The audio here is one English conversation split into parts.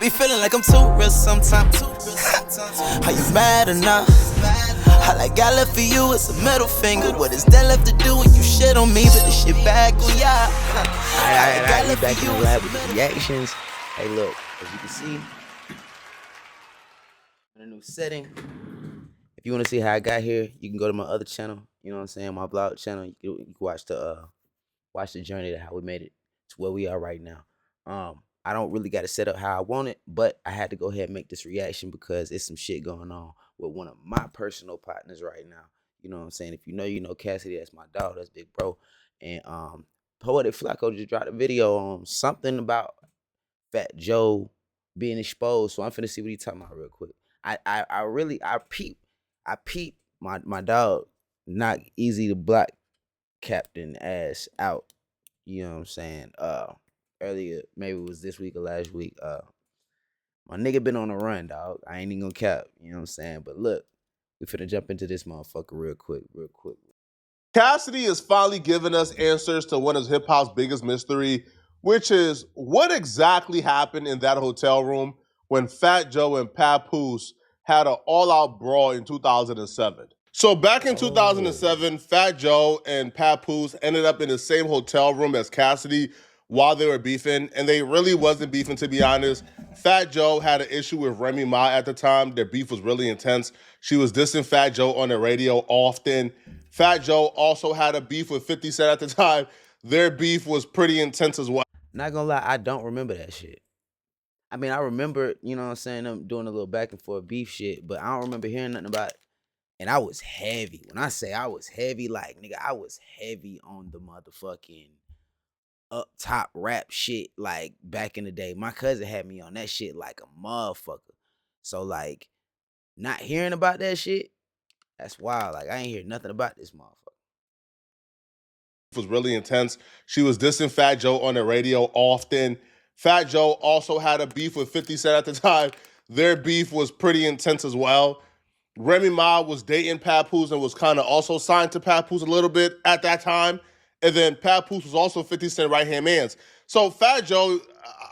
be feeling like I'm too real sometimes. Are you mad or not? All I got left for you is a middle finger. What is that left to do when you shit on me? But the shit back on ya. Alright, we back in the lab with the reactions. Hey, look, as you can see, in a new setting. If you want to see how I got here, you can go to my other channel. You know what I'm saying? My vlog channel. You can watch the journey to how we made it to where we are right now. I don't really got it set up how I want it, but I had to go ahead and make this reaction because it's some shit going on with one of my personal partners right now. You know what I'm saying? If you know Cassidy, that's my dog, that's big bro. And Poetic Flacco just dropped a video on something about Fat Joe being exposed. So I'm finna see what he talking about real quick. I peep my dog knock Easy the Black Captain ass out. You know what I'm saying? Earlier, maybe it was this week or last week. My nigga been on a run, dog. I ain't even gonna cap. You know what I'm saying? But look, we finna jump into this motherfucker real quick. Cassidy is finally giving us answers to one of hip-hop's biggest mystery, which is what exactly happened in that hotel room when Fat Joe and Papoose had an all-out brawl in 2007. So back in 2007, Fat Joe and Papoose ended up in the same hotel room as Cassidy while they were beefing, and they really wasn't beefing, to be honest. Fat Joe had an issue with Remy Ma at the time. Their beef was really intense. She was dissing Fat Joe on the radio often. Fat Joe also had a beef with 50 Cent at the time. Their beef was pretty intense as well. Not gonna lie, I don't remember that shit. I mean, I remember, you know what I'm saying, them doing a little back and forth beef shit, but I don't remember hearing nothing about it. And I was heavy. When I say I was heavy, like, nigga, I was heavy on the motherfucking up top rap shit, like, back in the day. My cousin had me on that shit like a motherfucker. So, like, not hearing about that shit, that's wild. Like, I ain't hear nothing about this motherfucker. Was really intense. She was dissing Fat Joe on the radio often. Fat Joe also had a beef with 50 Cent at the time. Their beef was pretty intense as well. Remy Ma was dating Papoose and was kind of also signed to Papoose a little bit at that time. And then Papoose was also 50 Cent right-hand mans. So Fat Joe,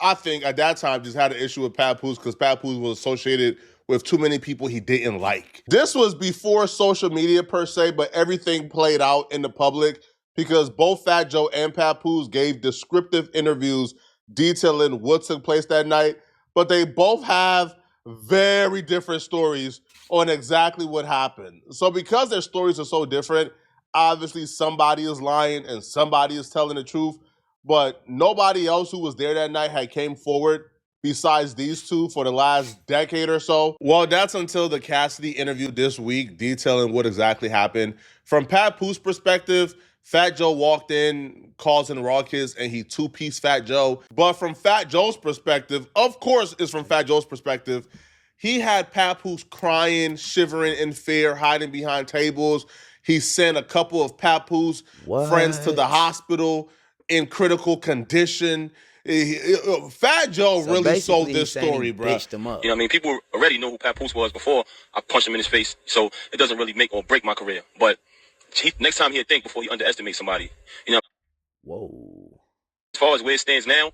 I think at that time, just had an issue with Papoose because Papoose was associated with too many people he didn't like. This was before social media per se, but everything played out in the public because both Fat Joe and Papoose gave descriptive interviews detailing what took place that night, but they both have very different stories on exactly what happened. So because their stories are so different, obviously somebody is lying and somebody is telling the truth, but nobody else who was there that night had came forward besides these two for the last decade or so. Well, that's until the Cassidy interview this week detailing what exactly happened. From Papoose perspective, Fat Joe walked in causing ruckus and he two-piece Fat Joe. But from Fat Joe's perspective, of course it's from Fat Joe's perspective, he had Papoose crying, shivering in fear, hiding behind tables. He sent a couple of Papoose friends to the hospital in critical condition. Fat Joe So really sold basically, this he's saying story, he bro. bitched him up. You know what I mean? People already know who Papoose was before I punched him in his face. So it doesn't really make or break my career. But next time he'll think before he underestimates somebody. You know, Whoa. as far as where it stands now,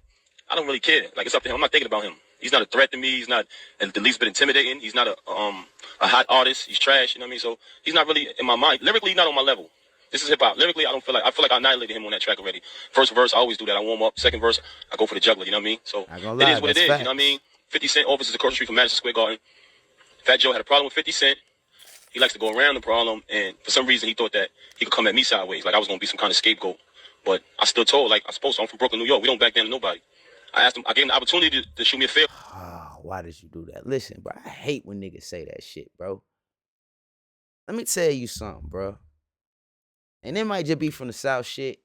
I don't really care. Like, it's up to him. I'm not thinking about him. He's not a threat to me. He's not the least bit intimidating. He's not a hot artist. He's trash. You know what I mean? So he's not really in my mind. Lyrically, he's not on my level. This is hip hop. Lyrically, I feel like I annihilated him on that track already. First verse, I always do that. I warm up. Second verse, I go for the juggler. You know what I mean? So it is what it is. Facts. You know what I mean? 50 Cent office is across the street from Madison Square Garden. Fat Joe had a problem with 50 Cent. He likes to go around the problem, and for some reason he thought that he could come at me sideways, like I was gonna be some kind of scapegoat. But I still told, like I'm supposed to. I'm from Brooklyn, New York. We don't back down to nobody. I asked him. I gave him the opportunity to shoot me a fair. Oh, why did you do that? Listen, bro, I hate when niggas say that shit, bro. Let me tell you something, bro. And it might just be from the South shit,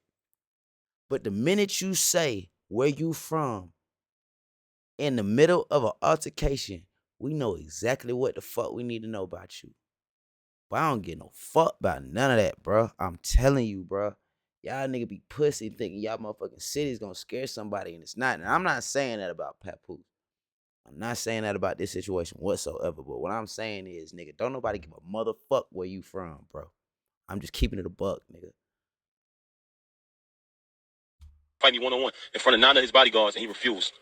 but the minute you say where you from in the middle of an altercation, we know exactly what the fuck we need to know about you. But I don't get no fuck about none of that, bro. I'm telling you, bro. Y'all nigga be pussy thinking y'all motherfucking city's gonna scare somebody, and it's not. And I'm not saying that about Papoose. I'm not saying that about this situation whatsoever. But what I'm saying is, nigga, don't nobody give a motherfuck where you from, bro. I'm just keeping it a buck, nigga. Fight me one-on-one in front of 9 of his bodyguards, and he refused.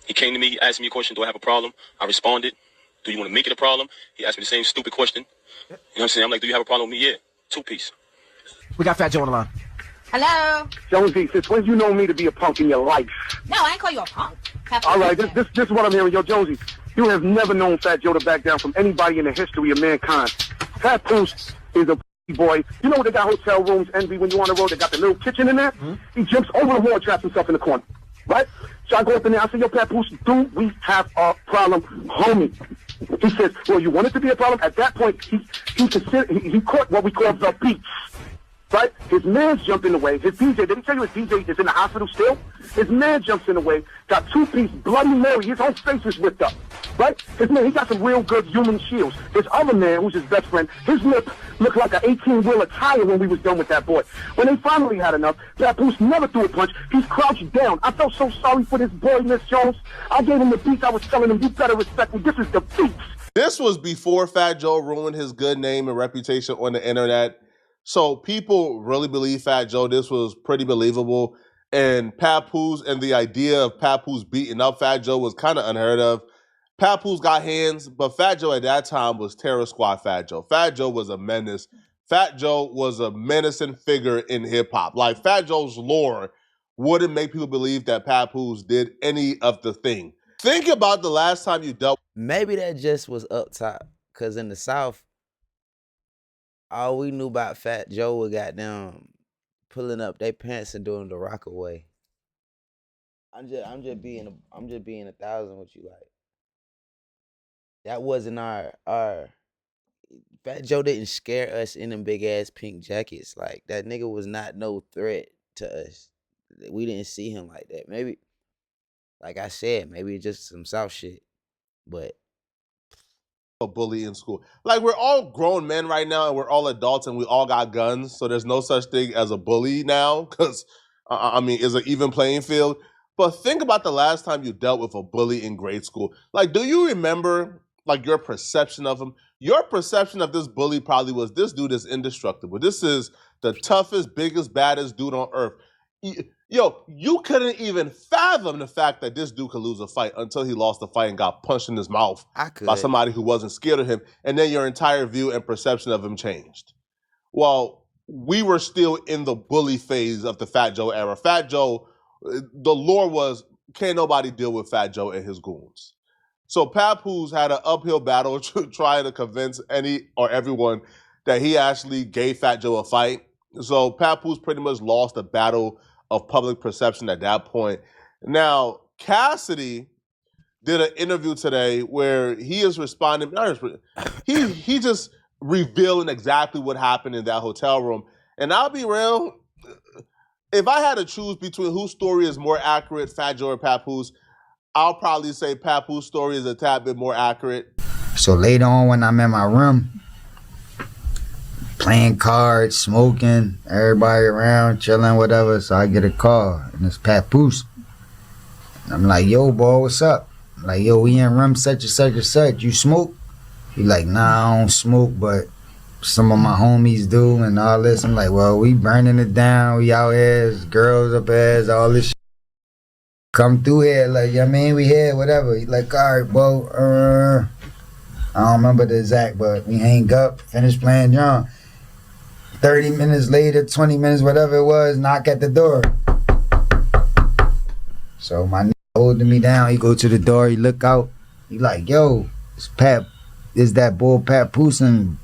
He came to me, asked me a question, do I have a problem? I responded, do you want to make it a problem? He asked me the same stupid question. You know what I'm saying? I'm like, do you have a problem with me? Yeah. 2-piece. We got Fat Joe on the line. Hello? Jonesy, since when you know me to be a punk in your life? No, I ain't call you a punk. All right, this is what I'm hearing. Yo, Jonesy, you have never known Fat Joe to back down from anybody in the history of mankind. Papoose is a boy. You know when they got hotel rooms, Envy, when you on the road, they got the little kitchen in there? Mm-hmm. He jumps over the wall and traps himself in the corner, right? So I go up in there, I say, yo, Papoose, do we have a problem, homie? He says, well, you want it to be a problem? At that point, he caught what we call the beats. Right? His man jumped in the way. His DJ, did he tell you his DJ is in the hospital still? His man jumps in the way, got 2-piece, Bloody Mary. His whole face is ripped up. Right? His man, he got some real good human shields. His other man, who's his best friend, his lip looked like an 18-wheeler tire when we was done with that boy. When they finally had enough, Papoose never threw a punch. He's crouched down. I felt so sorry for this boy, Miss Jones. I gave him the beats. I was telling him, you better respect me. This is the beats. This was before Fat Joe ruined his good name and reputation on the internet. So people really believe Fat Joe. This was pretty believable. And Papoose and the idea of Papoose beating up Fat Joe was kind of unheard of. Papoose got hands, but Fat Joe at that time was Terror Squad Fat Joe. Fat Joe was a menace. Fat Joe was a menacing figure in hip-hop. Like, Fat Joe's lore wouldn't make people believe that Papoose did any of the thing. Think about the last time you dealt. Maybe that just was up top, because in the South, all we knew about Fat Joe was goddamn pulling up their pants and doing the Rockaway. I'm just being 1,000 with you, like. That wasn't our Fat Joe didn't scare us in them big ass pink jackets. Like, that nigga was not no threat to us. We didn't see him like that. Maybe, like I said, maybe it's just some South shit. But a bully in school. Like, we're all grown men right now and we're all adults and we all got guns. So there's no such thing as a bully now because, I mean, it's an even playing field. But think about the last time you dealt with a bully in grade school. Like, do you remember, like, your perception of him? Your perception of this bully probably was, this dude is indestructible. This is the toughest, biggest, baddest dude on earth. Yo, you couldn't even fathom the fact that this dude could lose a fight until he lost the fight and got punched in his mouth by somebody who wasn't scared of him. And then your entire view and perception of him changed. Well, we were still in the bully phase of the Fat Joe era. Fat Joe, the lore was, can't nobody deal with Fat Joe and his goons. So Papoose had an uphill battle trying to convince any or everyone that he actually gave Fat Joe a fight. So Papoose pretty much lost the battle of public perception at that point. Now, Cassidy did an interview today where he is responding, he just revealing exactly what happened in that hotel room. And I'll be real, if I had to choose between whose story is more accurate, Fat Joe or Papoose, I'll probably say Papoose story is a tad bit more accurate. So later on when I'm in my room, playing cards, smoking, everybody around, chilling, whatever. So I get a call, and it's Papoose. I'm like, yo, boy, what's up? I'm like, yo, we in room such and such and such. You smoke? He like, nah, I don't smoke, but some of my homies do and all this. I'm like, well, we burning it down. We out here, there's girls up here, all this shit. Come through here, like, I mean, we here, whatever. He like, all right, bro, I don't remember the exact, but we hang up, finish playing John. 30 minutes later, 20 minutes, whatever it was, knock at the door. So my nigga holding me down, he go to the door, he look out, he like, yo, it's that boy Papoose and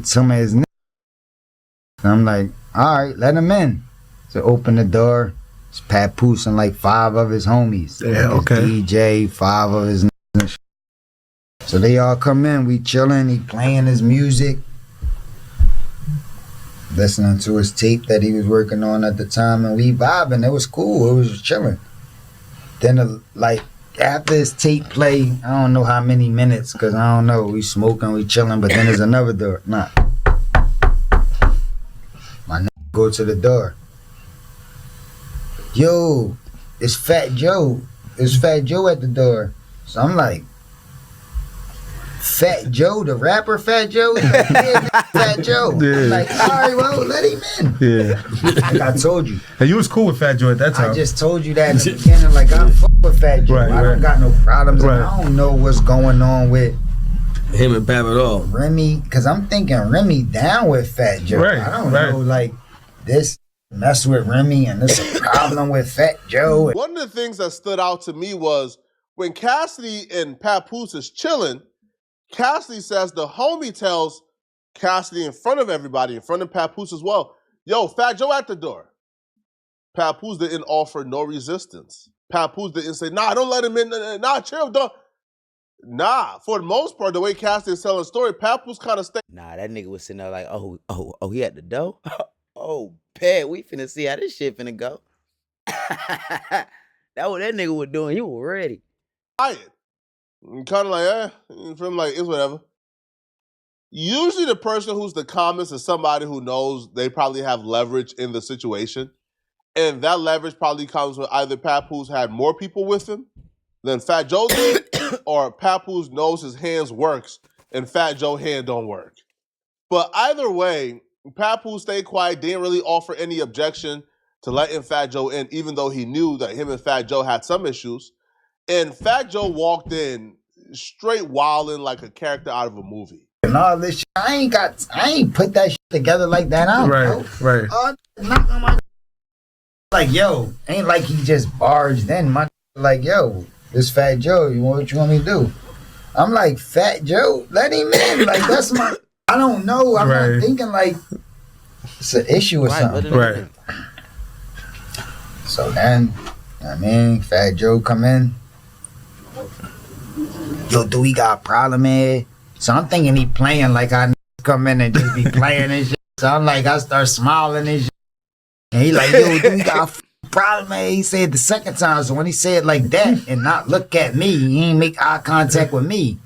some of his niggas. I'm like, all right, let him in. So open the door, it's Papoose and like 5 of his homies. Yeah, okay. DJ, 5 of his niggas. So they all come in, we chilling, he playing his music. Listening to his tape that he was working on at the time, and we vibing. It was cool. It was chilling. Then, like, after his tape play, I don't know how many minutes, because I don't know. We smoking, we chilling, but then there's another door. Nah. My nigga go to the door. Yo, it's Fat Joe. It's Fat Joe at the door. So I'm like, Fat Joe, the rapper Fat Joe. He's like, yeah, Fat Joe. Yeah. I'm like, all right, well, let him in. Yeah. Like I told you. And you was cool with Fat Joe at that time. I just told you that in the beginning. Like, I fuck with Fat Joe. Right, I don't right. got no problems. Right. And I don't know what's going on with him and Pap at all. Remy, because I'm thinking Remy down with Fat Joe. Right, I don't right. know, like, this mess with Remy and this a problem with Fat Joe. One of the things that stood out to me was when Cassidy and Papoose is chilling, Cassidy says the homie tells Cassidy in front of everybody, in front of Papoose as well, yo, Fat Joe at the door. Papoose didn't offer no resistance. Papoose didn't say, nah, don't let him in. Nah, chill, don't. Nah, for the most part, the way Cassidy is telling the story, Papoose kind of stayed. Nah, that nigga was sitting there like, he at the door? Oh, Pat, we finna see how this shit finna go. That what that nigga was doing. He was ready. Quiet. Kind of like, you feel me? Like, it's whatever. Usually the person who's the calmest is somebody who knows they probably have leverage in the situation. And that leverage probably comes with either Papoose had more people with him than Fat Joe did, or Papoose knows his hands works and Fat Joe hand don't work. But either way, Papoose stayed quiet, didn't really offer any objection to letting Fat Joe in, even though he knew that him and Fat Joe had some issues. And Fat Joe walked in straight wilding like a character out of a movie. And all this shit, I ain't put that shit together like that. I don't know. Right. Knock on my like, yo, ain't like he just barged in. My like, yo, this Fat Joe, what you want me to do? I'm like, Fat Joe, let him in. Like, that's my, I don't know. I'm not thinking like it's an issue or something. Right. So then, I mean, Fat Joe come in. Yo, do we got a problem here? So I'm thinking he playing like I come in and just be playing and shit. So I'm like, I start smiling and shit. And he like, yo, do we got a problem, man? He said the second time. So when he said like that and not look at me, he ain't make eye contact with me.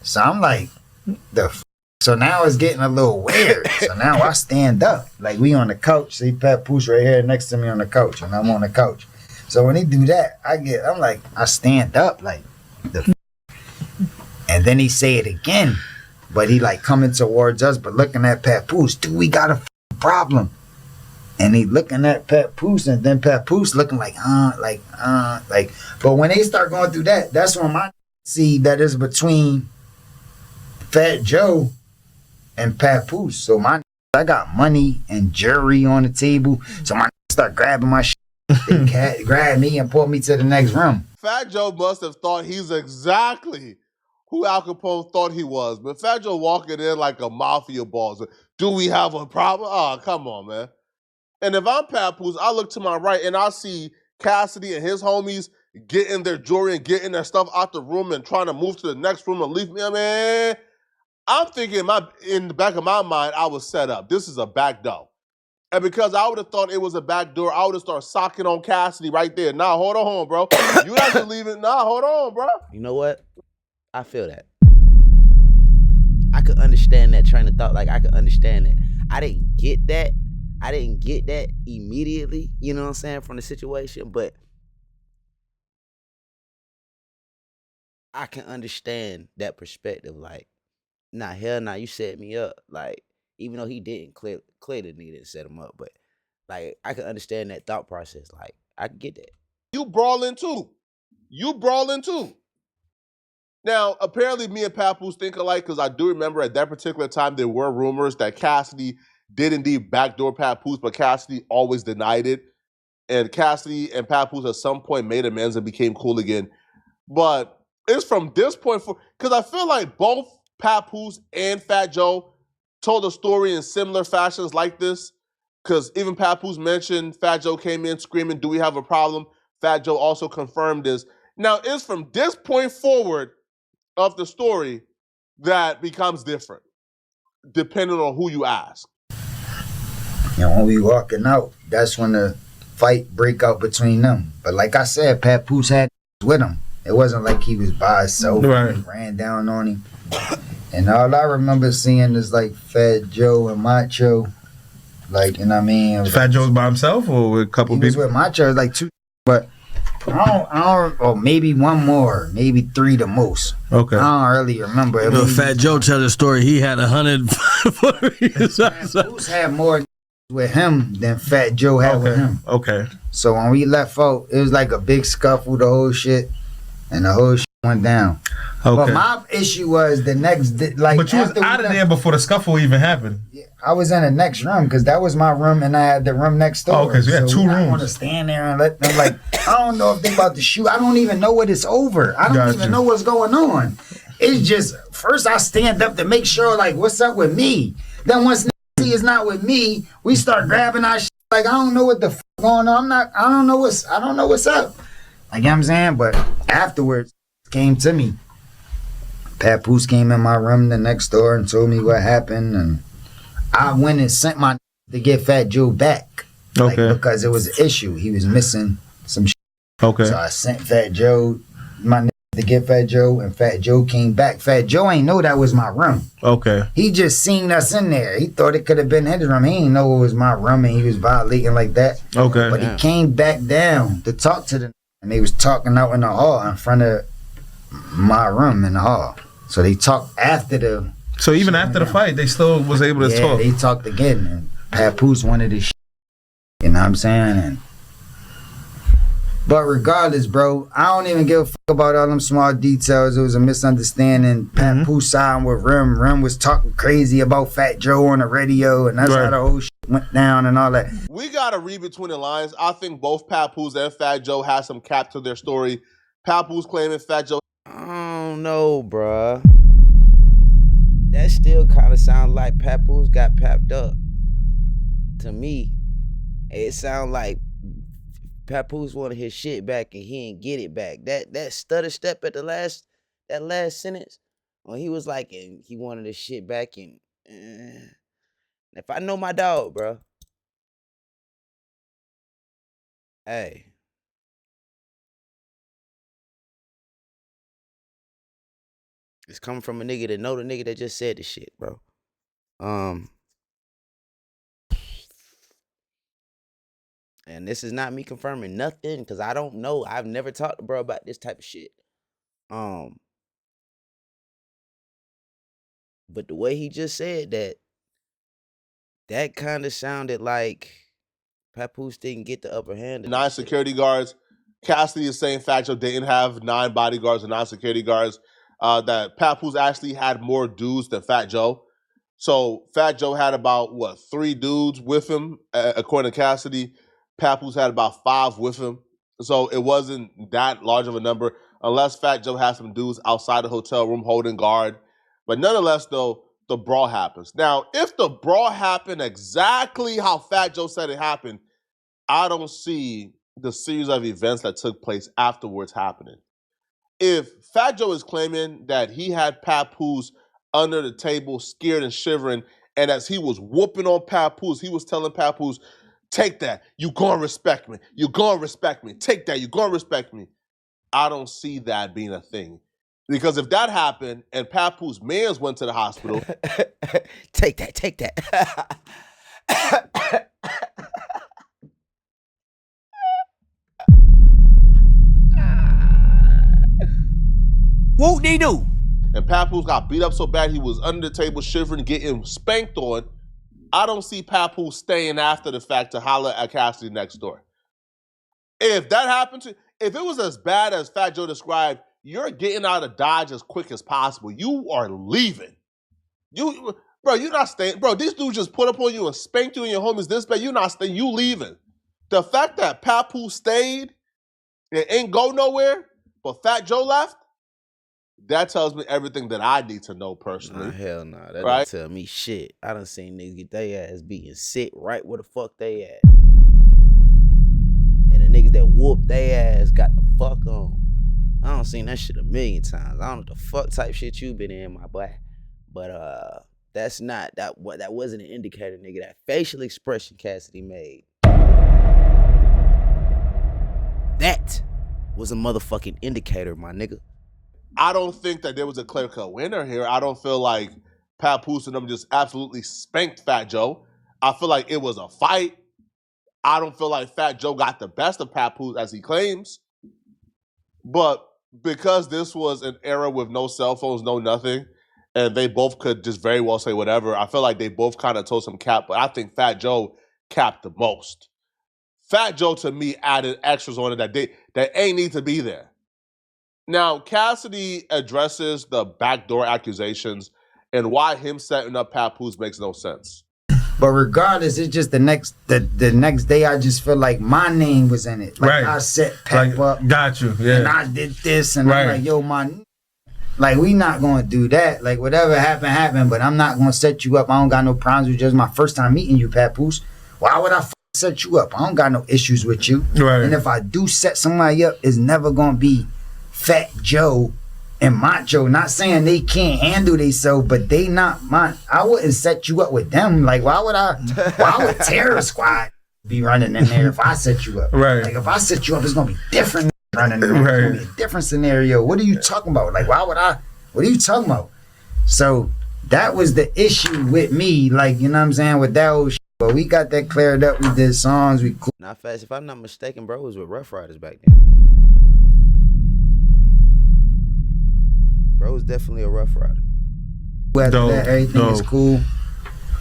So I'm like, so now it's getting a little weird. So now I stand up. Like we on the couch. See Papoose right here next to me on the couch. And I'm on the couch. So when he do that, I'm like, I stand up like and then he say it again. But he like coming towards us, but looking at Papoose. Do we got a problem? And he looking at Papoose, and then Papoose looking like. But when they start going through that, that's when my see that is between Fat Joe and Papoose. So I got money and jewelry on the table. So my start grabbing my shit. They grab me and pull me to the next room. Fat Joe must have thought he's exactly who Al Capone thought he was. But Fat Joe walking in like a mafia boss. Do we have a problem? Oh, come on, man. And if I'm Papoose, I look to my right and I see Cassidy and his homies getting their jewelry and getting their stuff out the room and trying to move to the next room and leave me. Man, I'm thinking in the back of my mind, I was set up. This is a back door. And because I would have thought it was a back door, I would have started socking on Cassidy right there. Nah, hold on, bro. You have to leave it. Nah, hold on, bro. You know what? I feel that. I could understand that train of thought. Like, I could understand it. I didn't get that immediately, you know what I'm saying, from the situation, but I can understand that perspective. Like, nah, hell nah, you set me up. Like, even though he didn't, clearly didn't set him up, but like, I can understand that thought process. Like, I can get that. You brawling too. Now, apparently me and Papoose think alike, because I do remember at that particular time there were rumors that Cassidy did indeed backdoor Papoose, but Cassidy always denied it. And Cassidy and Papoose at some point made amends and became cool again. But it's from this point forward, because I feel like both Papoose and Fat Joe told a story in similar fashions like this. Because even Papoose mentioned Fat Joe came in screaming, do we have a problem? Fat Joe also confirmed this. Now, it's from this point forward of the story that becomes different, depending on who you ask. And when we walking out, that's when the fight break out between them. But like I said, Papoose had with him. It wasn't like he was by himself and ran down on him. And all I remember seeing is like Fat Joe and Macho. Like, you know what I mean? Fat Joe's by himself or with a couple people? He was with Macho, like two. But or maybe one more, maybe 3 the most. Okay. I don't really remember. You know, Fat Joe tell the story. He had 100. Papoose had more with him than Fat Joe had with him. Okay. So when we left out, it was like a big scuffle, the whole shit, and the whole shit went down. Okay. But my issue was the next, like, but you was out of there before the scuffle even happened. I was in the next room because that was my room, and I had the room next door. Oh, because you had 2 rooms. I want to stand there and let them, like, I don't know if they about to shoot. I don't even know what it's over. I don't even know what's going on. It's just, first I stand up to make sure, like, what's up with me? Then once he is not with me, we start grabbing our shit. Like, I don't know what the fuck going on. I don't know what's up. Like, you know what I'm saying? But afterwards, it came to me. Papoose came in my room the next door and told me what happened, and I went and sent my to get Fat Joe back. Okay. Like, because it was an issue. He was missing some shit. Okay. So I sent Fat Joe, my to get Fat Joe, and Fat Joe came back. Fat Joe ain't know that was my room. Okay. He just seen us in there. He thought it could have been his room. He ain't know it was my room, and he was violating like that. Okay. But he came back down to talk to them, and they was talking out in the hall in front of my room in the hall. So they talked after the... So even after the fight, they still was able to talk? Yeah, they talked again. And Papoose wanted his shit. You know what I'm saying? And, but regardless, bro, I don't even give a fuck about all them small details. It was a misunderstanding. Papoose signed with Rim. Rim was talking crazy about Fat Joe on the radio, and that's how the whole shit went down and all that. We got to read between the lines. I think both Papoose and Fat Joe had some cap to their story. Papoose claiming Fat Joe... I don't know, bruh. That still kind of sounds like Papoose got papped up. To me, it sounds like Papoose wanted his shit back and he didn't get it back. That stutter step at that last sentence, when he was like, and he wanted his shit back, and if I know my dog, bro, hey. It's coming from a nigga that know the nigga that just said the shit, bro. And this is not me confirming nothing, because I don't know. I've never talked to bro about this type of shit. But the way he just said that kind of sounded like Papoose didn't get the upper hand. 9 security guards. Cassidy is saying Fat Joe didn't have 9 bodyguards or 9 security guards. That Papoose actually had more dudes than Fat Joe. So Fat Joe had about, 3 dudes with him, according to Cassidy. Papoose had about 5 with him. So it wasn't that large of a number, unless Fat Joe had some dudes outside the hotel room holding guard. But nonetheless, though, the brawl happens. Now, if the brawl happened exactly how Fat Joe said it happened, I don't see the series of events that took place afterwards happening. If Fat Joe is claiming that he had Papoose under the table, scared and shivering, and as he was whooping on Papoose, he was telling Papoose, take that, you gonna respect me. You gonna respect me. Take that, you gonna respect me. I don't see that being a thing. Because if that happened and Papoose mans went to the hospital. Take that. Whoop-dee-doo. And Papoose got beat up so bad he was under the table shivering, getting spanked on. I don't see Papoose staying after the fact to holler at Cassidy next door. If that happened if it was as bad as Fat Joe described, you're getting out of Dodge as quick as possible. You are leaving. Bro, you're not staying. Bro, these dudes just put up on you and spanked you and your homies this bad. You're not staying. You leaving. The fact that Papoose stayed and ain't go nowhere, but Fat Joe left, that tells me everything that I need to know personally. Nah, hell no. That don't tell me shit. I done seen niggas get their ass beaten sit right where the fuck they at. And the niggas that whooped their ass got the fuck on. I done seen that shit a million times. I don't know what the fuck type shit you been in, my boy. But that's not, that wasn't an indicator, nigga. That facial expression Cassidy made, that was a motherfucking indicator, my nigga. I don't think that there was a clear-cut winner here. I don't feel like Papoose and them just absolutely spanked Fat Joe. I feel like it was a fight. I don't feel like Fat Joe got the best of Papoose as he claims. But because this was an era with no cell phones, no nothing, and they both could just very well say whatever, I feel like they both kind of told some cap, but I think Fat Joe capped the most. Fat Joe, to me, added extras on it that ain't need to be there. Now, Cassidy addresses the backdoor accusations, and why him setting up Papoose makes no sense. But regardless, it's just the next day, I just feel like my name was in it. Like Right. I set Pap up. Got you. Yeah. And I did this, and Right. I'm like, yo, like, we not gonna do that. Like, whatever happened, but I'm not gonna set you up. I don't got no problems with just my first time meeting you, Papoose. Why would I set you up? I don't got no issues with you. Right. And if I do set somebody up, it's never gonna be Fat Joe and Macho. Not saying they can't handle themselves, but they not mine. I wouldn't set you up with them. Like, why would Terror Squad be running in there if I set you up? Right. Like, if I set you up, it's gonna be different running in there. It's gonna be a different scenario. What are you talking about? Like, what are you talking about? So that was the issue with me, like, you know what I'm saying, with that whole shit. But we got that cleared up. We did songs. We cool. Not fast. If I'm not mistaken, bro, it was with Rough Riders back then. Bro was definitely a Rough Rider. After that, everything is cool.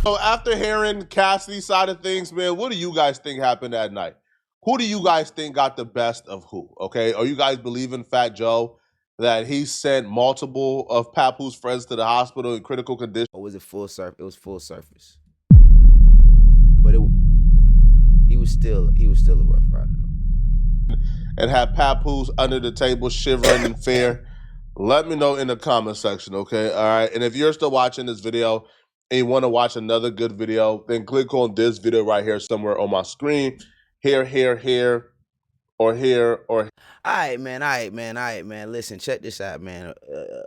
So after hearing Cassidy's side of things, man, what do you guys think happened that night? Who do you guys think got the best of who? Okay, are you guys believing Fat Joe that he sent multiple of Papoose's friends to the hospital in critical condition? Or was it full surface? It was full surface. But he was still a Rough Rider though. And had Papoose under the table shivering in fear? Let me know in the comment section, okay? All right. And if you're still watching this video and you want to watch another good video, then click on this video right here somewhere on my screen. Here, or here, or... All right, man. Listen, check this out, man.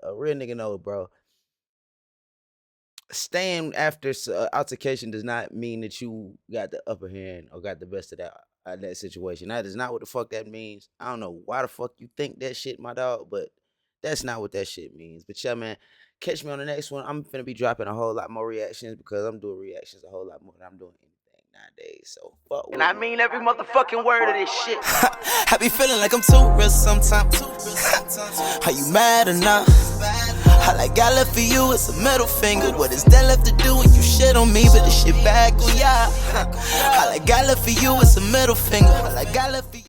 A real nigga know, bro. Staying after altercation does not mean that you got the upper hand or got the best of that situation. That is not what the fuck that means. I don't know why the fuck you think that shit, my dog, but that's not what that shit means. But yeah, man, catch me on the next one. I'm finna be dropping a whole lot more reactions because I'm doing reactions a whole lot more than I'm doing anything nowadays. So fuck with And I me. mean every motherfucking word of this shit. I be feeling like I'm too real sometimes. Are you mad or not? I like I left for you, it's a middle finger. What is that left to do when you shit on me? But the shit back on ya. I like I left for you, it's a middle finger. I like I left for you.